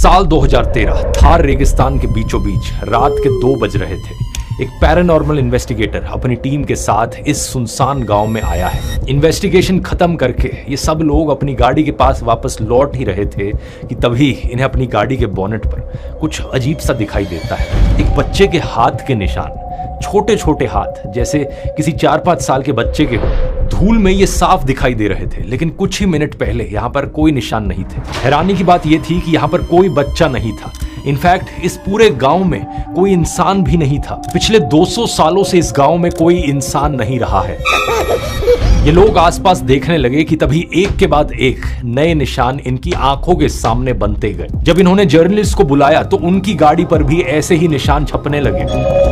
साल 2013 थार रेगिस्तान के बीचों बीच रात के 2 बज रहे थे। एक पैरानॉर्मल इन्वेस्टिगेटर अपनी टीम के साथ इस सुनसान गांव में आया है। इन्वेस्टिगेशन खत्म करके ये सब लोग अपनी गाड़ी के पास वापस लौट ही रहे थे कि तभी इन्हें अपनी गाड़ी के बोनेट पर कुछ अजीब सा दिखाई देता है। एक बच्चे के हाथ के निशान, छोटे छोटे हाथ, जैसे किसी 4-5 साल के बच्चे के हो। धूल में ये साफ दिखाई दे रहे थे, लेकिन कुछ ही मिनट पहले यहाँ पर कोई निशान नहीं थे। हैरानी की बात यह थी कि यहाँ पर कोई बच्चा नहीं था। इनफैक्ट इस पूरे गांव में कोई इंसान भी नहीं था। पिछले 200 सालों से इस गांव में कोई इंसान नहीं रहा है। ये लोग आसपास देखने लगे कि तभी एक के बाद एक नए निशान इनकी आंखों के सामने बनते गए। जब इन्होंने जर्नलिस्ट को बुलाया तो उनकी गाड़ी पर भी ऐसे ही निशान छपने लगे।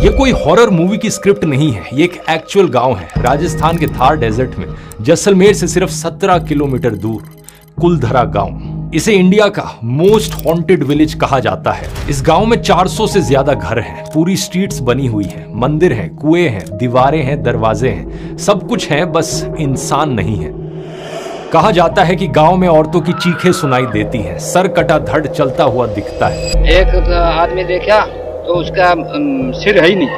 ये कोई हॉरर मूवी की स्क्रिप्ट नहीं है, ये एक एक्चुअल गांव है राजस्थान के थार डेजर्ट में, जैसलमेर से सिर्फ 17 किलोमीटर दूर कुलधरा गांव। इसे इंडिया का मोस्ट हॉन्टेड विलेज कहा जाता है। इस गांव में 400 से ज्यादा घर हैं, पूरी स्ट्रीट्स बनी हुई हैं, मंदिर हैं, कुएं हैं, दीवारें हैं, दरवाजे हैं, सब कुछ है, बस इंसान नहीं है। कहा जाता है कि गांव में औरतों की चीखें सुनाई देती हैं, सर कटा धड़ चलता हुआ दिखता है। एक आदमी देखा तो उसका सिर है ही नहीं,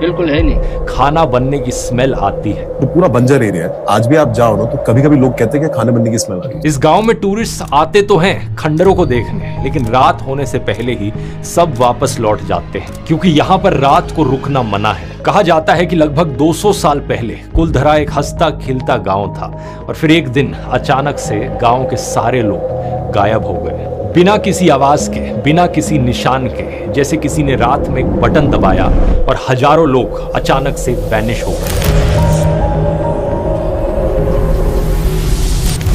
बिल्कुल है नहीं। खाना बनने की स्मेल आती है। तो पूरा बंजर एरिया है। आज भी आप जाओ ना तो कभी कभी लोग कहते हैं कि खाने बनने की स्मेल आ रही है। इस गांव में टूरिस्ट आते तो हैं खंडरों को देखने, लेकिन रात होने से पहले ही सब वापस लौट जाते हैं, क्योंकि यहाँ पर रात को रुकना मना है। कहा जाता है कि लगभग 200 साल पहले कुलधरा एक हंसता खिलता गांव था और फिर एक दिन अचानक से गांव के सारे लोग गायब हो गए, बिना किसी आवाज के, बिना किसी निशान के, जैसे किसी ने रात में एक बटन दबाया और हजारों लोग अचानक से वैनिश हो गए।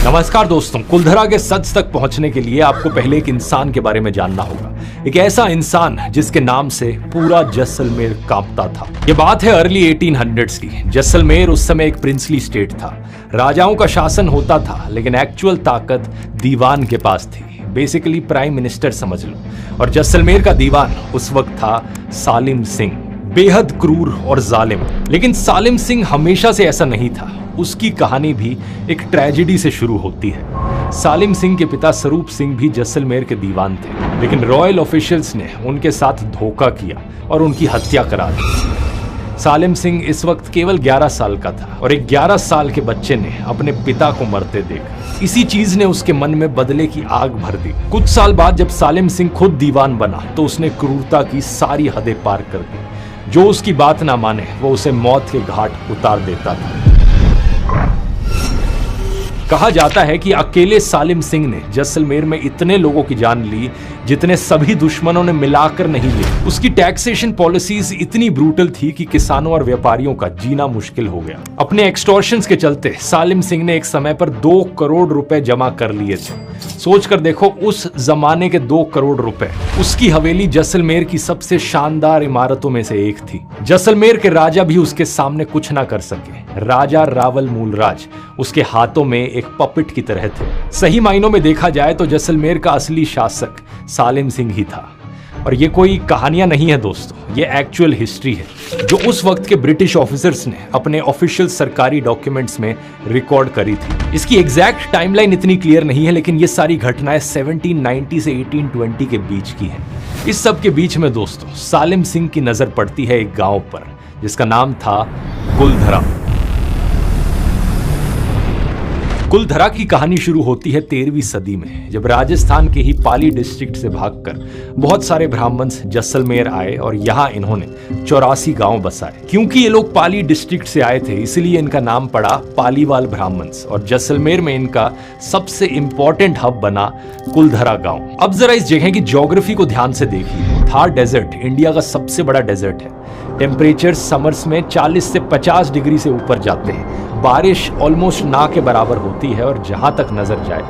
नमस्कार दोस्तों, कुलधरा के सच तक पहुंचने के लिए आपको पहले एक इंसान के बारे में जानना होगा। एक ऐसा इंसान जिसके नाम से पूरा जैसलमेर कांपता था। ये बात है अर्ली 1800s की। जैसलमेर उस समय एक प्रिंसली स्टेट था। राजाओं का शासन होता था, लेकिन एक्चुअल ताकत दीवान के पास थी। बेसिकली प्राइम मिनिस्टर समझ लो। और जैसलमेर का दीवान उस वक्त था सालिम सिंह, बेहद क्रूर और जालिम। लेकिन सालिम सिंह हमेशा से ऐसा नहीं था। उसकी कहानी भी एक ट्रेजेडी से शुरू होती है। सालिम सिंह के पिता स्वरूप सिंह भी जैसलमेर के दीवान थे, लेकिन रॉयल ऑफिशियल्स ने उनके साथ धोखा किया और उनकी हत्या करा दी। सालिम सिंह इस वक्त केवल 11 साल का था और एक 11 साल के बच्चे ने अपने पिता को मरते देखा। इसी चीज ने उसके मन में बदले की आग भर दी। कुछ साल बाद जब सालिम सिंह खुद दीवान बना तो उसने क्रूरता की सारी हदें पार कर दी। जो उसकी बात ना माने वो उसे मौत के घाट उतार देता था। कहा जाता है कि अकेले सालिम सिंह ने जैसलमेर में इतने लोगों की जान ली जितने सभी दुश्मनों ने मिलाकर नहीं ली। उसकी टैक्सेशन पॉलिसीज इतनी ब्रूटल थी कि किसानों और व्यापारियों का जीना मुश्किल हो गया। अपने एक्सटॉर्शंस के चलते सालिम सिंह ने एक समय पर 2 करोड़ रुपए जमा कर लिए थे। सोच कर देखो, उस जमाने के 2 करोड़ रुपए। उसकी हवेली जैसलमेर की सबसे शानदार इमारतों में से एक थी। जैसलमेर के राजा भी उसके सामने कुछ ना कर सके। राजा रावल मूलराज उसके हाथों में एक पपेट की तरह थे। सही मायनों में देखा जाए तो जैसलमेर का असली शासक सालिम सिंह ही था। और ये कोई कहानियां नहीं है दोस्तों, ये एक्चुअल हिस्ट्री है जो उस वक्त के ब्रिटिश ऑफिसर्स ने अपने ऑफिशियल सरकारी डॉक्यूमेंट्स में रिकॉर्ड करी थी। इसकी एग्जैक्ट टाइमलाइन इतनी क्लियर नहीं है, लेकिन ये सारी घटनाएं 1790 से 1820 के बीच की हैं। इस सब के बीच में दोस्तों सालिम सिंह की नजर पड़ती है एक गांव पर जिसका नाम था कुलधरा। कुलधरा की कहानी शुरू होती है 13वीं सदी में, जब राजस्थान के ही पाली डिस्ट्रिक्ट से भागकर बहुत सारे ब्राह्मण जैसलमेर आए और यहाँ इन्होंने 84 गांव बसाए। क्योंकि ये लोग पाली डिस्ट्रिक्ट से आए थे, इसलिए इनका नाम पड़ा पालीवाल ब्राह्मण्स और जैसलमेर में इनका सबसे इंपॉर्टेंट हब बना कुलधरा गांव। अब जरा इस जगह की ज्योग्राफी को ध्यान से देखिए। थार डेजर्ट इंडिया का सबसे बड़ा डेजर्ट है। टेम्परेचर समर्स में 40 से 50 डिग्री से ऊपर जाते हैं। बारिश ऑलमोस्ट ना के बराबर होती है और जहां तक नजर जाए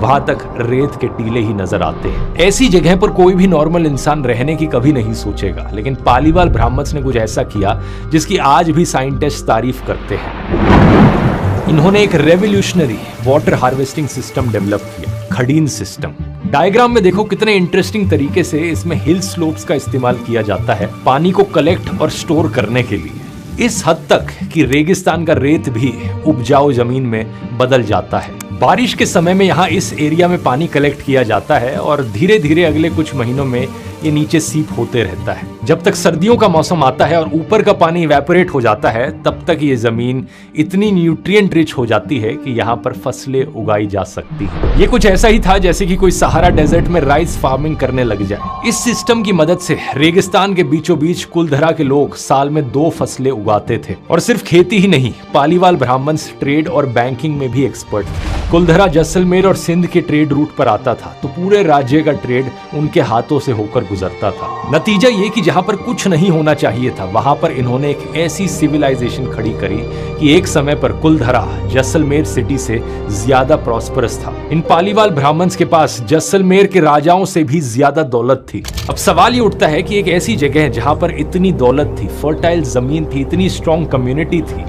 वहां तक रेत के टीले ही नजर आते हैं। ऐसी जगह पर कोई भी नॉर्मल इंसान रहने की कभी नहीं सोचेगा, लेकिन पालीवाल ब्राह्मण्स ने कुछ ऐसा किया जिसकी आज भी साइंटिस्ट तारीफ करते हैं। इन्होंने एक revolutionary water harvesting system develop किया, खडीन सिस्टम। डायग्राम में देखो कितने इंटरेस्टिंग तरीके से इसमें हिल स्लोप्स का इस्तेमाल किया जाता है पानी को कलेक्ट और स्टोर करने के लिए। इस हद तक कि रेगिस्तान का रेत भी उपजाऊ जमीन में बदल जाता है। बारिश के समय में यहाँ इस एरिया में पानी कलेक्ट किया जाता है और धीरे धीरे अगले कुछ महीनों में ये नीचे सीप होते रहता है। जब तक सर्दियों का मौसम आता है और ऊपर का पानी इवेपोरेट हो जाता है, तब तक ये जमीन इतनी न्यूट्रिएंट रिच हो जाती है कि यहाँ पर फसलें उगाई जा सकती हैं। ये कुछ ऐसा ही था जैसे कि कोई सहारा डेजर्ट में राइस फार्मिंग करने लग जाए। इस सिस्टम की मदद से रेगिस्तान के बीचों बीच कुलधरा के लोग साल में 2 फसलें उगाते थे। और सिर्फ खेती ही नहीं, पालीवाल ब्राह्मण ट्रेड और बैंकिंग में भी एक्सपर्ट थे। कुलधरा जैसलमेर और सिंध के ट्रेड रूट पर आता था तो पूरे राज्य का ट्रेड उनके हाथों से होकर गुजरता था। नतीजा ये कि जहां पर कुछ नहीं होना चाहिए था, वहां पर इन्होंने एक ऐसी सिविलाइजेशन खड़ी करी कि एक समय पर कुलधरा जैसलमेर सिटी से ज्यादा प्रॉस्परस था। इन पालीवाल ब्राह्मण्स के पास जैसलमेर के राजाओं से भी ज्यादा दौलत थी। अब सवाल ये उठता है कि एक ऐसी जगह जहां पर इतनी दौलत थी, फर्टाइल जमीन थी, इतनी स्ट्रॉन्ग कम्युनिटी थी,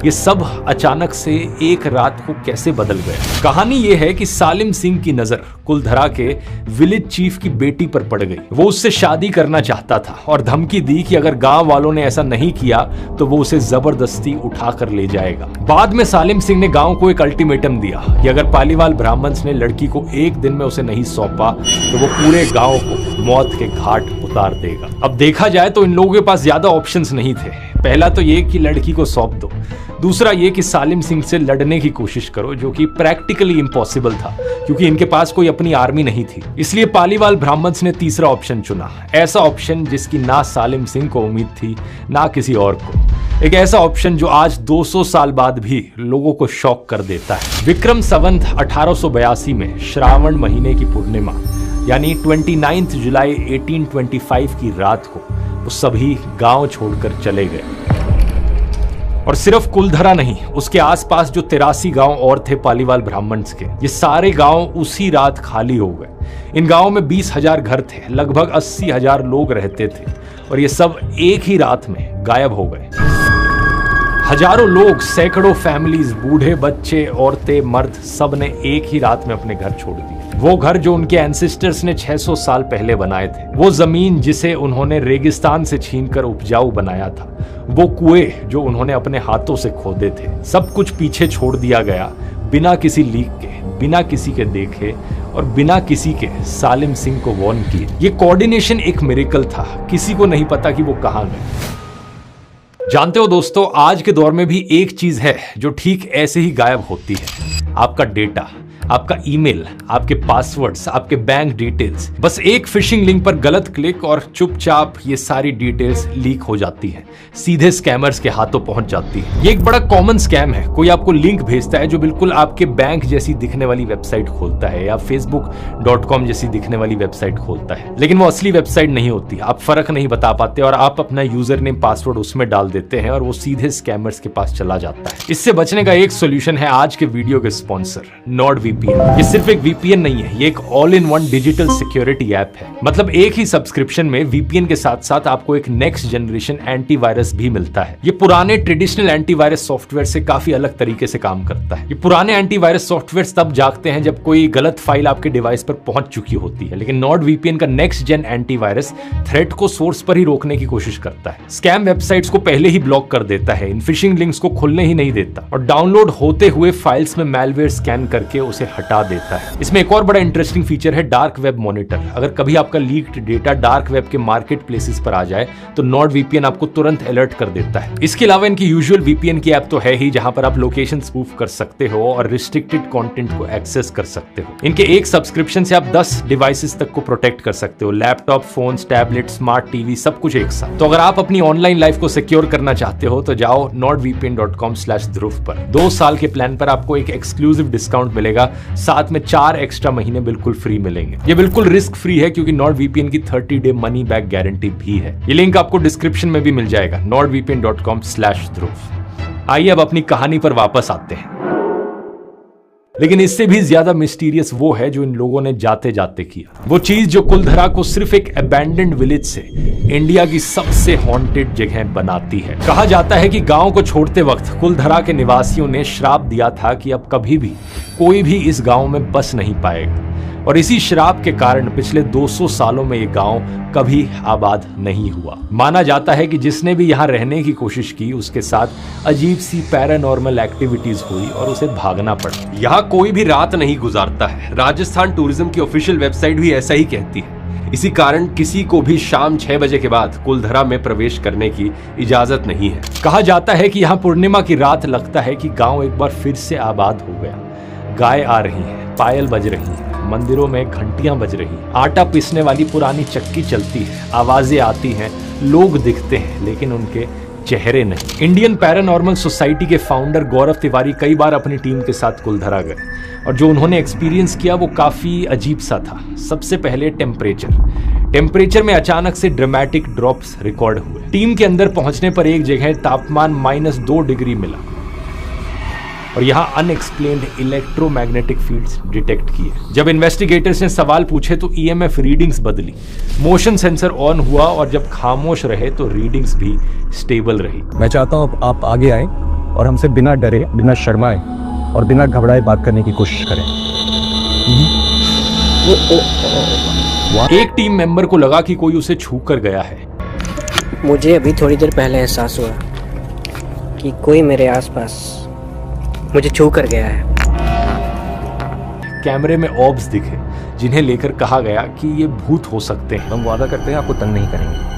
ये सब अचानक से एक रात को कैसे बदल गए। कहानी ये है कि सालिम सिंह की नजर कुलधरा के विलेज चीफ की बेटी पर पड़ गई। वो उससे शादी करना चाहता था और धमकी दी कि अगर गांव वालों ने ऐसा नहीं किया तो वो उसे जबरदस्ती उठा कर ले जाएगा। बाद में सालिम सिंह ने गांव को एक अल्टीमेटम दिया कि अगर पालीवाल ब्राह्मण्स ने लड़की को एक दिन में उसे नहीं सौंपा तो वो पूरे गांव को मौत के घाट उतार देगा। अब देखा जाए तो इन लोगों के पास ज्यादा ऑप्शंस नहीं थे। पहला तो ये कि लड़की को सौंप दो, दूसरा ये कि सालिम सिंह से लड़ने की कोशिश करो, जो कि प्रैक्टिकली इम्पॉसिबल था क्योंकि इनके पास कोई अपनी आर्मी नहीं थी। इसलिए पालीवाल ब्राह्मण्स ने तीसरा ऑप्शन चुना, ऐसा ऑप्शन जिसकी ना सालिम सिंह को उम्मीद थी ना किसी और को। एक ऐसा ऑप्शन जो आज 200 साल बाद भी लोगों को शॉक कर देता है। विक्रम संवत 1882 में श्रावण महीने की पूर्णिमा यानी 29 जुलाई 1825 की रात को वो सभी गांव छोड़कर चले गए। और सिर्फ कुलधरा नहीं, उसके आसपास जो 83 गांव और थे पालीवाल ब्राह्मण्स के, ये सारे गांव उसी रात खाली हो गए। इन गांवों में 20,000 घर थे, लगभग 80,000 लोग रहते थे और ये सब एक ही रात में गायब हो गए। हजारों लोग, सैकड़ों फैमिलीज, बूढ़े, बच्चे, औरतें, मर्द, सब ने एक ही रात में अपने घर छोड़ दिए। वो घर जो उनके एंसेस्टर्स ने 600 साल पहले बनाए थे, वो जमीन जिसे उन्होंने रेगिस्तान से छीनकर उपजाऊ बनाया था, वो कुएं जो उन्होंने अपने हाथों से खोदे थे, सब कुछ पीछे छोड़ दिया गया बिना किसी लीक के, बिना किसी के देखे और बिना किसी के सालिम सिंह को वार्न किए। ये कोऑर्डिनेशन एक मिरेकल था, किसी को नहीं पता कि वो कहां गए। जानते हो दोस्तों, आज के दौर में भी एक चीज है जो ठीक ऐसे ही गायब होती है, आपका डेटा, आपका ईमेल, आपके पासवर्ड्स, आपके बैंक डिटेल्स। बस एक फिशिंग लिंक पर गलत क्लिक और चुपचाप ये सारी डिटेल्स लीक हो जाती हैं, सीधे स्कैमर्स के हाथों पहुंच जाती है। ये एक बड़ा कॉमन स्कैम है। कोई आपको लिंक भेजता है जो बिल्कुल आपके बैंक जैसी दिखने वाली वेबसाइट खोलता है या facebook.com जैसी दिखने वाली वेबसाइट खोलता है, लेकिन वो असली वेबसाइट नहीं होती। आप फर्क नहीं बता पाते और आप अपना यूजर नेम पासवर्ड उसमें डाल देते हैं और वो सीधे स्कैमर्स के पास चला जाता है। इससे बचने का एक सोल्यूशन है आज के वीडियो के स्पॉन्सर NordVPN। ये सिर्फ एक VPN नहीं है, ये एक all in one digital security app है। मतलब एक ही सब्सक्रिप्शन में VPN के साथ साथ आपको एक नेक्स्ट जनरेशन एंटीवायरस भी मिलता है। ये पुराने ट्रेडिशनल एंटीवायरस सॉफ्टवेयर से काफी अलग तरीके से काम करता है। ये पुराने एंटीवायरस सॉफ्टवेयर तब जागते हैं जब कोई गलत फाइल आपके डिवाइस पर पहुंच चुकी होती है, लेकिन NordVPN का नेक्स्ट जेन एंटीवायरस थ्रेट को सोर्स पर ही रोकने की कोशिश करता है। स्कैम वेबसाइट्स को पहले ही ब्लॉक कर देता है, इन फिशिंग लिंक्स को खुलने ही नहीं देता और डाउनलोड होते हुए फाइल्स में मैलवेयर स्कैन करके उसे हटा देता है। इसमें एक और बड़ा इंटरेस्टिंग फीचर है डार्क वेब मॉनिटर। अगर कभी आपका लीक्ड डेटा डार्क वेब के मार्केट प्लेसेस पर आ जाए तो NordVPN आपको तुरंत अलर्ट कर देता है। इसके अलावा इनकी यूजुअल VPN की ऐप तो है ही, जहां पर आप लोकेशन स्पूफ कर सकते हो और रिस्ट्रिक्टेड कंटेंट को एक्सेस कर सकते हो। इनके एक सब्सक्रिप्शन से आप 10 डिवाइसेस तक को प्रोटेक्ट कर सकते हो, laptop, phones, tablet, smart TV, सब कुछ एक साथ। तो अगर आप अपनी ऑनलाइन लाइफ को सिक्योर करना चाहते हो तो जाओ nordvpn.com/dhruv पर। 2 साल के प्लान पर आपको एक एक्सक्लूसिव डिस्काउंट मिलेगा, साथ में 4 एक्स्ट्रा महीने बिल्कुल फ्री मिलेंगे। ये बिल्कुल रिस्क फ्री है क्योंकि NordVPN की 30 डे मनी बैक गारंटी भी है। ये लिंक आपको डिस्क्रिप्शन में भी मिल जाएगा, nordvpn.com/dhruv। आइए अब अपनी कहानी पर वापस आते हैं। लेकिन इससे भी ज्यादा मिस्टीरियस वो है जो इन लोगों ने जाते जाते किया, वो चीज जो कुलधरा को सिर्फ एक अबैंडन्ड विलेज से इंडिया की सबसे हॉन्टेड जगह बनाती है। कहा जाता है कि गांव को छोड़ते वक्त कुलधरा के निवासियों ने श्राप दिया था कि अब कभी भी कोई भी इस गांव में बस नहीं पाएगा। और इसी श्राप के कारण पिछले 200 सालों में ये गांव कभी आबाद नहीं हुआ। माना जाता है कि जिसने भी यहाँ रहने की कोशिश की उसके साथ अजीब सी पैरानॉर्मल एक्टिविटीज हुई और उसे भागना पड़ा। यहाँ कोई भी रात नहीं गुजारता है। राजस्थान टूरिज्म की ऑफिशियल वेबसाइट भी ऐसा ही कहती है। इसी कारण किसी को भी शाम 6 बजे के बाद कुलधरा में प्रवेश करने की इजाजत नहीं है। कहा जाता है कि यहाँ पूर्णिमा की रात लगता है कि गांव एक बार फिर से आबाद हो गया। गाय आ रही है, पायल बज रही है, मंदिरों में घंटियां बज रही, आटा पीसने वाली पुरानी चक्की चलती है, आवाजें आती हैं, लोग दिखते हैं लेकिन उनके चेहरे नहीं। इंडियन पैरानॉर्मल सोसाइटी के फाउंडर गौरव तिवारी कई बार अपनी टीम के साथ कुलधरा गए और जो उन्होंने एक्सपीरियंस किया वो काफी अजीब सा था। सबसे पहले टेम्परेचर में अचानक से ड्रामेटिक ड्रॉप्स रिकॉर्ड हुए। टीम के अंदर पहुंचने पर एक जगह तापमान -2 डिग्री मिला और यहाँ अनएक्सप्लेन्ड इलेक्ट्रोमैग्नेटिक फील्ड्स डिटेक्ट किए। जब इन्वेस्टिगेटर्स ने सवाल पूछे तो ईएमएफ रीडिंग्स बदली, मोशन सेंसर ऑन हुआ और जब खामोश रहे तो रीडिंग्स भी स्टेबल रही। मैं चाहता हूँ आप आगे आए और हमसे बिना डरे, बिना शर्माए और बिना घबराए बात करने की कोशिश करें। एक टीम मेंबर को लगा कि कोई उसे छू कर गया है। मुझे अभी थोड़ी देर पहले एहसास हुआ कि कोई मेरे आसपास मुझे छू कर गया है। कैमरे में ऑब्स दिखे जिन्हें लेकर कहा गया कि ये भूत हो सकते हैं। हम वादा करते हैं आपको तंग नहीं करेंगे।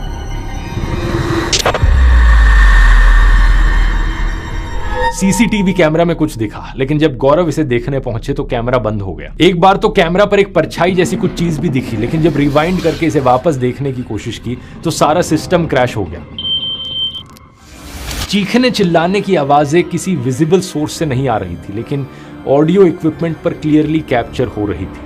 सीसीटीवी कैमरा में कुछ दिखा लेकिन जब गौरव इसे देखने पहुंचे तो कैमरा बंद हो गया। एक बार तो कैमरा पर एक परछाई जैसी कुछ चीज भी दिखी लेकिन जब रिवाइंड करके इसे वापस देखने की कोशिश की तो सारा सिस्टम क्रैश हो गया। चीखने चिल्लाने की आवाजें किसी विजिबल सोर्स से नहीं आ रही थी लेकिन ऑडियो इक्विपमेंट पर क्लियरली कैप्चर हो रही थी।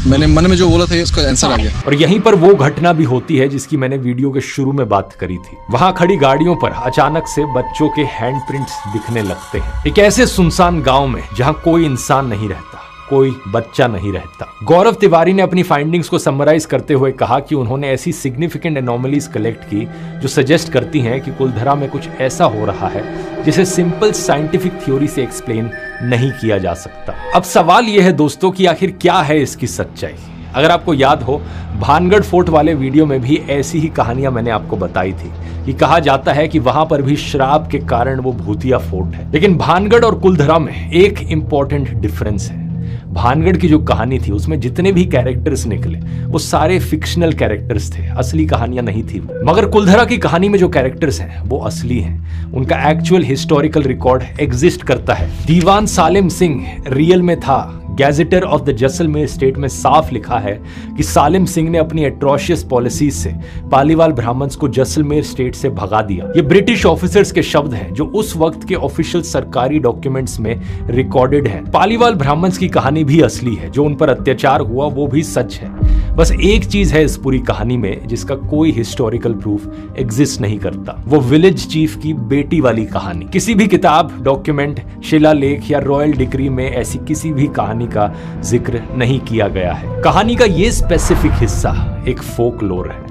मैंने मन में जो बोला था इसका आंसर आ गया। और यहीं पर वो घटना भी होती है जिसकी मैंने वीडियो के शुरू में बात करी थी। वहां खड़ी गाड़ियों पर अचानक से बच्चों के हैंडप्रिंट्स दिखने लगते हैं। एक ऐसे सुनसान गांव में जहां कोई इंसान नहीं रहता, कोई बच्चा नहीं रहता। गौरव तिवारी ने अपनी फाइंडिंग्स को समराइज करते हुए कहा कि उन्होंने ऐसी सिग्निफिकेंट एनोमलीज कलेक्ट की जो सजेस्ट करती हैं कि कुलधरा में कुछ ऐसा हो रहा है जिसे सिंपल साइंटिफिक थ्योरी से एक्सप्लेन नहीं किया जा सकता। अब सवाल यह है दोस्तों कि आखिर क्या है इसकी सच्चाई। अगर आपको याद हो, भानगढ़ फोर्ट वाले वीडियो में भी ऐसी ही कहानियां मैंने आपको बताई थी कि कहा जाता है कि वहां पर भी श्राप के कारण वो भूतिया फोर्ट है। लेकिन भानगढ़ और कुलधरा में एक इंपॉर्टेंट डिफरेंस है। भानगढ़ की जो कहानी थी उसमें जितने भी कैरेक्टर्स निकले वो सारे फिक्शनल कैरेक्टर्स थे, असली कहानियां नहीं थी। मगर कुलधरा की कहानी में जो कैरेक्टर्स हैं वो असली हैं। उनका एक्चुअल हिस्टोरिकल रिकॉर्ड एग्जिस्ट करता है। दीवान सालिम सिंह रियल में था। गैजेटर ऑफ द जैसलमेर स्टेट में साफ लिखा है कि सालिम सिंह ने अपनी एट्रोशियस पॉलिसीज से पालीवाल ब्राह्मण्स को जैसलमेर स्टेट से भगा दिया। ये ब्रिटिश ऑफिसर्स के शब्द हैं जो उस वक्त के ऑफिशियल सरकारी डॉक्यूमेंट्स में रिकॉर्डेड हैं। पालीवाल ब्राह्मण्स की कहानी भी असली है, जो उन पर अत्याचार हुआ वो भी सच है। बस एक चीज है इस पूरी कहानी में जिसका कोई हिस्टोरिकल प्रूफ एग्जिस्ट नहीं करता, वो विलेज चीफ की बेटी वाली कहानी। किसी भी किताब, डॉक्यूमेंट, शिलालेख या रॉयल डिक्री में ऐसी किसी भी कहानी का जिक्र नहीं किया गया है। कहानी का ये स्पेसिफिक हिस्सा एक फोकलोर है।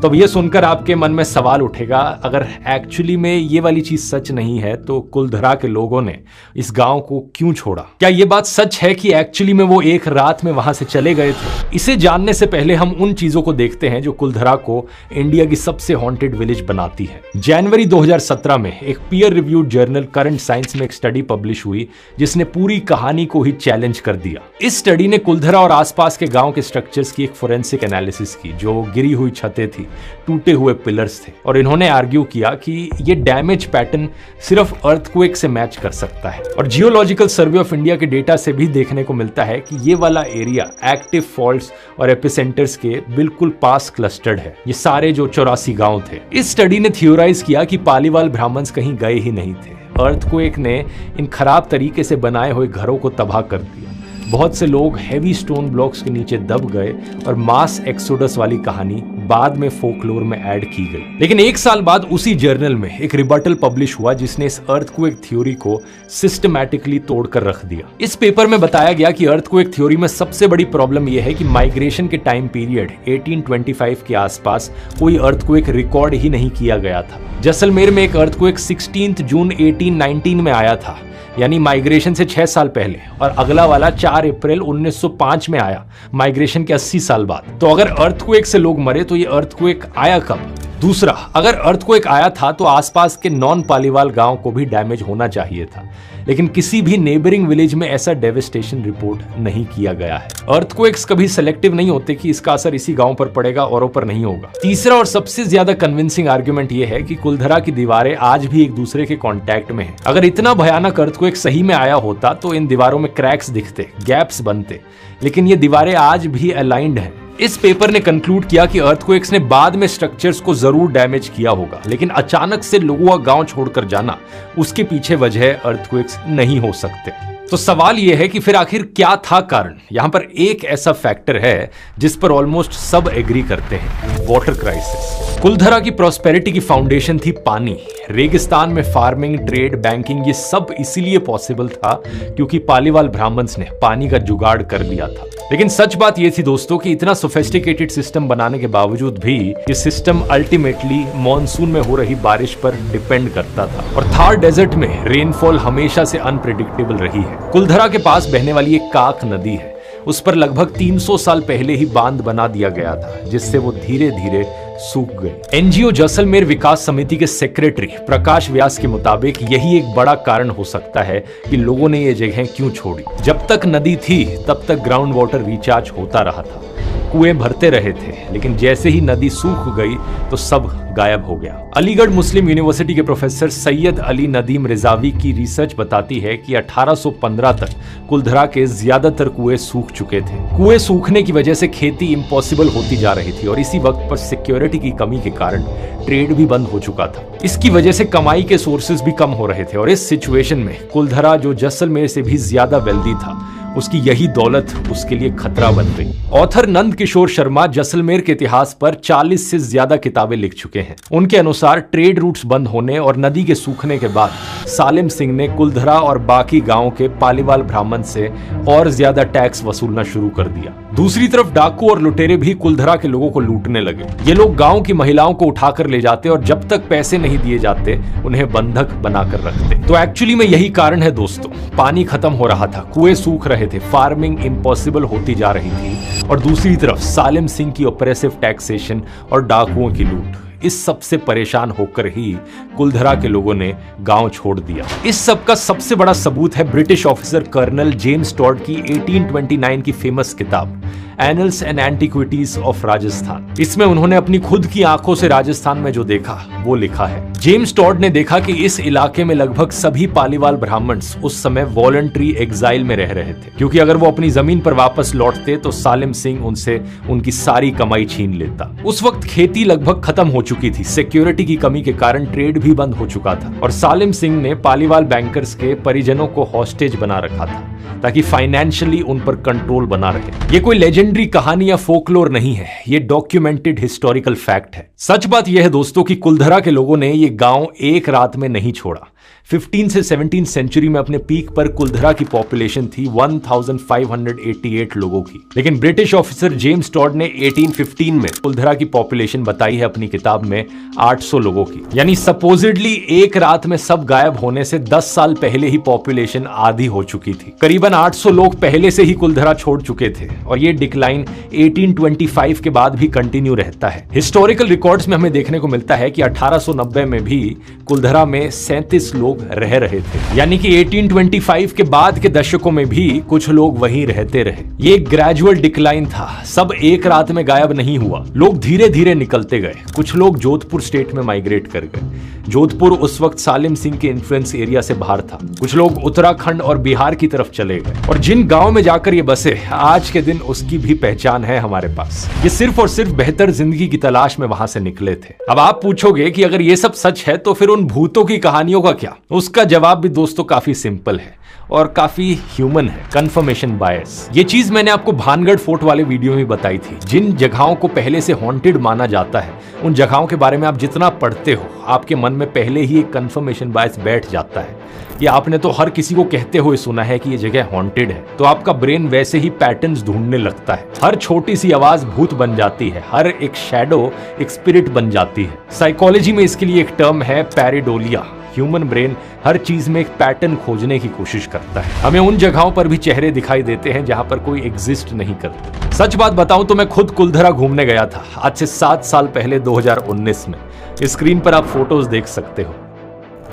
तो अब ये सुनकर आपके मन में सवाल उठेगा, अगर एक्चुअली में ये वाली चीज सच नहीं है तो कुलधरा के लोगों ने इस गांव को क्यों छोड़ा? क्या ये बात सच है कि एक्चुअली में वो एक रात में वहां से चले गए थे? इसे जानने से पहले हम उन चीजों को देखते हैं जो कुलधरा को इंडिया की सबसे हॉन्टेड विलेज बनाती है। जनवरी 2017 में एक peer reviewed journal current science में एक स्टडी पब्लिश हुई जिसने पूरी कहानी को ही चैलेंज कर दिया। इस स्टडी ने कुलधरा और आसपास के गांव के स्ट्रक्चर्स की एक फोरेंसिक एनालिसिस की, जो गिरी हुई छतें थी, टूटे हुए पिलर्स थे, और इन्होंने आर्ग्यू किया कि ये डैमेज पैटर्न सिर्फ अर्थक्वेक से मैच कर सकता है। और जियोलॉजिकल सर्वे ऑफ इंडिया के डेटा से भी देखने को मिलता है कि ये वाला एरिया एक्टिव फॉल्ट्स और एपिसेंटर्स के बिल्कुल पास क्लस्टर्ड है। ये सारे जो 84 गांव थे। इस स्टडी ने थियोराइज किया कि पालीवाल ब्राह्मण्स कहीं गए ही नहीं थे। अर्थक्वेक ने इन खराब तरीके से बनाए हुए घरों को तबाह कर दिया। बहुत से लोग हैवी स्टोन ब्लॉक्स के नीचे दब गए और मास एक्सोडस वाली कहानी बाद में फोकलोर में ऐड की गई। लेकिन एक साल बाद उसी जर्नल में एक रिबटल पब्लिश हुआ जिसने इस अर्थक्वेक थ्योरी को सिस्टमैटिकली तोड़कर रख दिया। इस पेपर में बताया गया कि अर्थक्वेक थ्योरी में सबसे बड़ी प्रॉब्लम यह है कि माइग्रेशन के टाइम पीरियड 1825 के आसपास कोई अर्थक्वेक रिकॉर्ड ही नहीं किया गया था। जैसलमेर में एक अर्थक्वेक 16 जून 1819 में आया था, यानी माइग्रेशन से 6 साल पहले, और अगला वाला 4 अप्रैल 1905 में आया, माइग्रेशन के 80 साल बाद। तो अगर अर्थक्वेक से लोग मरे तो ये अर्थक्वेक आया कब? दूसरा, अगर अर्थक्वेक आया था तो आसपास के नॉन पालीवाल गांव को भी डैमेज होना चाहिए था, लेकिन किसी भी नेबरिंग विलेज में ऐसा डेविस्टेशन रिपोर्ट नहीं किया गया है। अर्थक्वेक्स कभी सेलेक्टिव नहीं होते कि इसका असर इसी गांव पर पड़ेगा, औरों पर नहीं होगा। तीसरा और सबसे ज्यादा कन्विंसिंग आर्गुमेंट यह है कि कुलधरा की दीवारें आज भी एक दूसरे के कांटेक्ट में हैं। अगर इतना भयानक अर्थक्वेक सही में आया होता तो इन दीवारों में क्रैक्स दिखते, गैप्स बनते, लेकिन ये दीवारें आज भी अलाइंड हैं। इस पेपर ने कंक्लूड किया कि अर्थक्वेक्स ने बाद में स्ट्रक्चर्स को जरूर डैमेज किया होगा, लेकिन अचानक से लोगों का गांव छोड़कर जाना, उसके पीछे वजह अर्थक्वेक्स नहीं हो सकते। तो सवाल यह है कि फिर आखिर क्या था कारण? यहां पर एक ऐसा फैक्टर है जिस पर ऑलमोस्ट सब एग्री करते हैं, वाटर क्राइसिस। कुलधरा की प्रॉस्पेरिटी की फाउंडेशन थी पानी। रेगिस्तान में फार्मिंग, ट्रेड, बैंकिंग, ये सब इसीलिए पॉसिबल था क्योंकि पालीवाल ब्राह्मण्स ने पानी का जुगाड़ कर लिया था। लेकिन सच बात यह थी दोस्तों कि इतना सोफिस्टिकेटेड सिस्टम बनाने के बावजूद भी ये सिस्टम अल्टीमेटली मॉनसून में हो रही बारिश पर डिपेंड करता था, और थार डेजर्ट में रेनफॉल हमेशा से अनप्रेडिक्टेबल रही है। कुलधरा के पास बहने वाली एक काक नदी है, उस पर लगभग 300 साल पहले ही बांध बना दिया गया था, जिससे वो धीरे धीरे सूख गई। एनजीओ जैसलमेर विकास समिति के सेक्रेटरी प्रकाश व्यास के मुताबिक यही एक बड़ा कारण हो सकता है कि लोगों ने ये जगह क्यों छोड़ी। जब तक नदी थी तब तक ग्राउंड वाटर रिचार्ज होता रहा था, कुएं भरते रहे थे, लेकिन जैसे ही नदी सूख गई तो सब गायब हो गया। अलीगढ़ मुस्लिम यूनिवर्सिटी के प्रोफेसर सैयद अली नदीम रिजावी की रिसर्च बताती है कि 1815 तक कुलधरा के ज्यादातर कुएं सूख चुके थे। कुएं सूखने की वजह से खेती इम्पॉसिबल होती जा रही थी, और इसी वक्त पर सिक्योरिटी की कमी के कारण ट्रेड भी बंद हो चुका था। इसकी वजह से कमाई के सोर्सेज भी कम हो रहे थे, और इस सिचुएशन में कुलधरा, जो जैसलमेर से भी ज्यादा वेल्दी था, उसकी यही दौलत उसके लिए खतरा बन गई। ऑथर नंद किशोर शर्मा जैसलमेर के इतिहास पर 40 से ज्यादा किताबें लिख चुके हैं। उनके अनुसार ट्रेड रूट्स बंद होने और नदी के सूखने के बाद सालिम सिंह ने कुलधरा और बाकी गांवों के पालीवाल ब्राह्मण से और ज्यादा टैक्स वसूलना शुरू कर दिया। दूसरी तरफ डाकू और लुटेरे भी कुलधरा के लोगों को लूटने लगे। ये लोग गांव की महिलाओं को उठाकर ले जाते और जब तक पैसे नहीं दिए जाते उन्हें बंधक बनाकर रखते। तो एक्चुअली में यही कारण है दोस्तों, पानी खत्म हो रहा था, कुएं सूख रहे थे, फार्मिंग इम्पॉसिबल होती जा रही थी, और दूसरी तरफ सालिम सिंह की ऑपरेसिव टैक्सेशन और डाकुओं की लूट। इस सब से परेशान होकर ही कुलधरा के लोगों ने गांव छोड़ दिया। इस सब का सबसे बड़ा सबूत है British officer colonel James Tod की 1829 की फेमस किताब Annals and Antiquities of Rajasthan. इसमें उन्होंने अपनी खुद की आंखों से राजस्थान में जो देखा वो लिखा है। जेम्स टॉड ने देखा कि इस इलाके में लगभग सभी पालीवाल ब्राह्मण्स उस समय वॉलंटरी एग्जाइल में रह रहे थे, क्योंकि अगर वो अपनी जमीन पर वापस लौटते तो सालिम सिंह उनसे उनकी सारी कमाई छीन लेता। उस वक्त खेती लगभग खत्म हो चुकी थी, सिक्योरिटी की कमी के कारण ट्रेड भी बंद हो चुका था, और सालिम सिंह ने पालीवाल बैंकर्स के परिजनों को हॉस्टेज बना रखा था ताकि फाइनेंशियली उन पर कंट्रोल बना रहे। ये कोई लेजेंडरी कहानी या फोकलोर नहीं है, ये डॉक्यूमेंटेड हिस्टोरिकल फैक्ट है। सच बात यह है दोस्तों कि कुलधरा के लोगों ने ये गांव एक रात में नहीं छोड़ा। 15 से 17 सेंचुरी में अपने पीक पर कुलधरा की पॉपुलेशन थी 1588 लोगों की, लेकिन ब्रिटिश ऑफिसर जेम्स टॉड ने 1815 में कुलधरा की पॉपुलेशन बताई है अपनी किताब में 800 लोगों की। यानी सपोजिडली एक रात में सब गायब होने से 10 साल पहले ही पॉपुलेशन आधी हो चुकी थी। करीबन 800 लोग पहले से ही कुलधरा छोड़ चुके थे, और ये डिक्लाइन 1825 के बाद भी कंटिन्यू रहता है। हिस्टोरिकल रिकॉर्ड्स में हमें देखने को मिलता है कि 1890 में भी कुलधरा में 37 लोग रह रहे थे, यानी कि 1825 के बाद के दशकों में भी कुछ लोग वहीं रहते रहे। ये एक ग्रेजुअल डिक्लाइन था, सब एक रात में गायब नहीं हुआ, लोग धीरे धीरे निकलते गए। कुछ लोग जोधपुर स्टेट में माइग्रेट कर गए। जोधपुर उस वक्त सालिम सिंह के इन्फ्लुएंस एरिया से बाहर था। कुछ लोग उत्तराखंड और बिहार की तरफ चले गए, और जिन गांव में जाकर ये बसे आज के दिन उसकी भी पहचान है हमारे पास। ये सिर्फ और सिर्फ बेहतर जिंदगी की तलाश में वहां से निकले थे। अब आप पूछोगे कि अगर ये सब सच है तो फिर उन भूतों की कहानियों का क्या? क्या? उसका जवाब भी दोस्तों काफी सिंपल है और काफी ह्यूमन है, कंफर्मेशन बायस। ये चीज मैंने आपको भानगढ़ फोर्ट वाले वीडियो में बताई थी। जिन जगहों को पहले से हॉन्टेड माना जाता है, उन जगहों के बारे में आप जितना पढ़ते हो, आपके मन में पहले ही एक कंफर्मेशन बायस बैठ जाता है। या आपने तो हर किसी को कहते हुए सुना है कि ये जगह हॉन्टेड है, तो आपका ब्रेन वैसे ही पैटर्न्स ढूंढने लगता है। हर छोटी सी आवाज भूत बन जाती है, हर एक शैडो एक स्पिरिट बन जाती है। साइकोलॉजी में इसके लिए एक टर्म है पैरेडोलिया। ह्यूमन ब्रेन हर चीज में एक पैटर्न खोजने की कोशिश करता है। हमें उन जगहों पर भी चेहरे दिखाई देते हैं जहां पर कोई एग्जिस्ट नहीं करता। सच बात बताऊं तो मैं खुद कुलधरा घूमने गया था आज से 7 साल पहले 2019 में। स्क्रीन पर आप फोटोज देख सकते हो।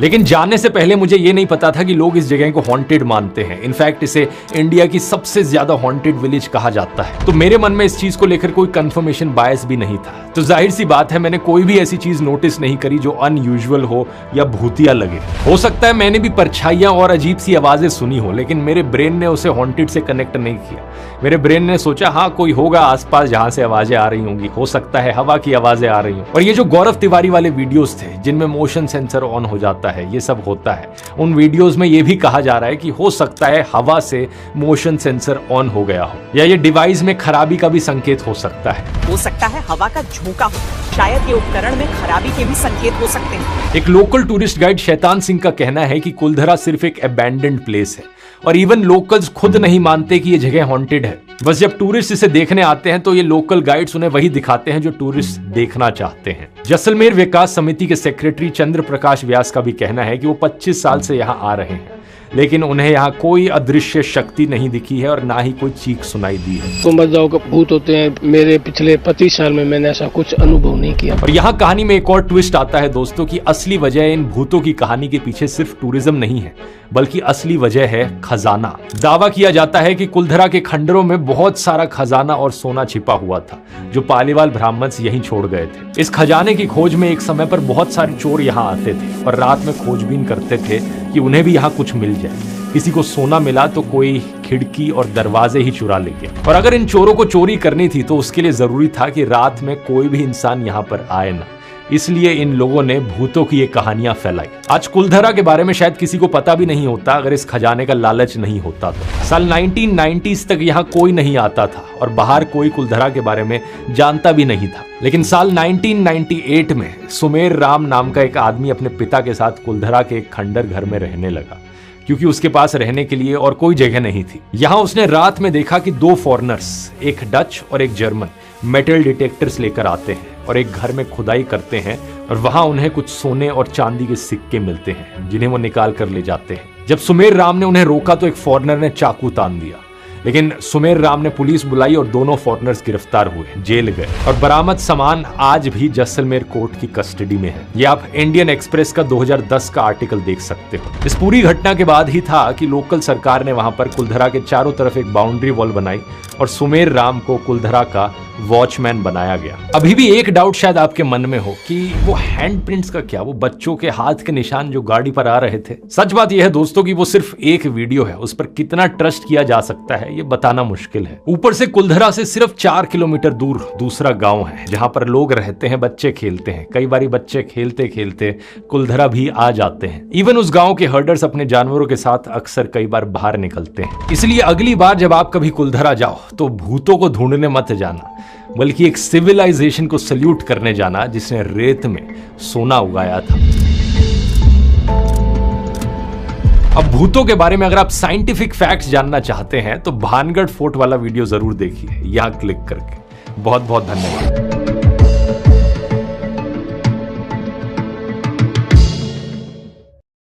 लेकिन जाने से पहले मुझे ये नहीं पता था कि लोग इस जगह को हॉन्टेड मानते हैं। इनफैक्ट इसे इंडिया की सबसे ज्यादा हॉन्टेड विलेज कहा जाता है। तो मेरे मन में इस चीज को लेकर कोई कंफर्मेशन बायस भी नहीं था। तो जाहिर सी बात है, मैंने कोई भी ऐसी चीज नोटिस नहीं करी जो अनयूजुअल हो या भूतिया लगे। हो सकता है मैंने भी परछाइयां और अजीब सी आवाजें सुनी हो, लेकिन मेरे ब्रेन ने उसे हॉन्टेड से कनेक्ट नहीं किया। मेरे ब्रेन ने सोचा हाँ कोई होगा आसपास जहां से आवाजें आ रही होंगी, हो सकता है हवा की आवाजें आ रही हो। और ये जो गौरव तिवारी वाले वीडियोस थे जिनमें मोशन सेंसर ऑन हो जाता है, ये सब होता है, उन वीडियोस में ये भी कहा जा रहा है कि हो सकता है हवा से मोशन सेंसर ऑन हो गया हो, या ये डिवाइस में खराबी का भी संकेत हो सकता है हवा का झोंका हो, शायद ये उपकरण में खराबी के भी संकेत हो सकते हैं। एक local tourist guide Shaitan Singh का कहना है कि कुलधरा सिर्फ एक अबैंडन्ड प्लेस है और इवन लोकल्स खुद नहीं मानते कि ये जगह हॉन्टेड है। बस जब टूरिस्ट इसे देखने आते हैं तो ये लोकल गाइड्स उन्हें वही दिखाते हैं जो टूरिस्ट देखना चाहते हैं। जैसलमेर विकास समिति के सेक्रेटरी चंद्र प्रकाश व्यास का भी कहना है कि वो 25 साल से यहाँ आ रहे हैं, लेकिन उन्हें यहाँ कोई अदृश्य शक्ति नहीं दिखी है और ना ही कोई चीख सुनाई दी है। तो मजाओं का भूत होते हैं। मेरे पिछले 25 साल में मैंने ऐसा कुछ अनुभव नहीं किया। और यहाँ कहानी में एक और ट्विस्ट आता है दोस्तों की असली वजह इन भूतों की कहानी के पीछे सिर्फ टूरिज्म नहीं है, बल्कि असली वजह है खजाना। दावा किया जाता है कि कुलधरा के खंडरों में बहुत सारा खजाना और सोना छिपा हुआ था जो पालीवाल ब्राह्मण्स यहीं छोड़ गए थे। इस खजाने की खोज में एक समय पर बहुत सारे चोर यहाँ आते थे और रात में खोजबीन करते थे कि उन्हें भी यहाँ कुछ मिल जाए। किसी को सोना मिला तो कोई खिड़की और दरवाजे ही चुरा ले गया। और अगर इन चोरों को चोरी करनी थी तो उसके लिए जरूरी था कि रात में कोई भी इंसान यहाँ पर आए ना। इसलिए इन लोगों ने भूतों की ये कहानियां फैलाई। आज कुलधरा के बारे में शायद किसी को पता भी नहीं होता अगर इस खजाने का लालच नहीं होता तो। साल 1990s तक यहाँ कोई नहीं आता था और बाहर कोई कुलधरा के बारे में जानता भी नहीं था। लेकिन साल 1998 में सुमेर राम नाम का एक आदमी अपने पिता के साथ कुलधरा के एक खंडर घर में रहने लगा, क्योंकि उसके पास रहने के लिए और कोई जगह नहीं थी। यहाँ उसने रात में देखा कि 2 फॉरेनर्स, एक डच और एक जर्मन, मेटल डिटेक्टर्स लेकर आते हैं और एक घर में खुदाई करते हैं और वहां उन्हें कुछ सोने और चांदी के सिक्के मिलते हैं जिन्हें वो निकाल कर ले जाते हैं। जब सुमेर राम ने उन्हें रोका तो एक फॉरेनर ने चाकू तान दिया, लेकिन सुमेर राम ने पुलिस बुलाई और दोनों फॉरेनर्स गिरफ्तार हुए, जेल गए और बरामद सामान आज भी जैसलमेर कोर्ट की कस्टडी में है। ये आप इंडियन एक्सप्रेस का 2010 का आर्टिकल देख सकते हो। इस पूरी घटना के बाद ही था कि लोकल सरकार ने वहां पर कुलधरा के चारों तरफ एक बाउंड्री वॉल बनाई और सुमेर राम को कुलधरा का वॉचमैन बनाया गया। अभी भी एक डाउट शायद आपके मन में हो कि वो हैंडप्रिंट्स का क्या, वो बच्चों के हाथ के निशान जो गाड़ी पर आ रहे थे। सच बात यह है दोस्तों कि वो सिर्फ एक वीडियो है, उस पर कितना ट्रस्ट किया जा सकता है ये बताना मुश्किल है। ऊपर से कुलधरा से सिर्फ 4 किलोमीटर दूर दूसरा गांव है जहां पर लोग रहते हैं, बच्चे खेलते हैं। कई बार बच्चे खेलते खेलते कुलधरा भी आ जाते हैं। इवन उस गांव के हर्डर्स अपने जानवरों के साथ अक्सर कई बार बाहर निकलते हैं। इसलिए अगली बार जब आप कभी कुलधरा जाओ तो भूतों को ढूंढने मत जाना, बल्कि एक सिविलाइजेशन को सल्यूट करने जाना जिसने रेत में सोना उगाया था। अब भूतों के बारे में अगर आप साइंटिफिक फैक्ट्स जानना चाहते हैं तो भानगढ़ फोर्ट वाला वीडियो जरूर देखिए यहां क्लिक करके। बहुत बहुत धन्यवाद।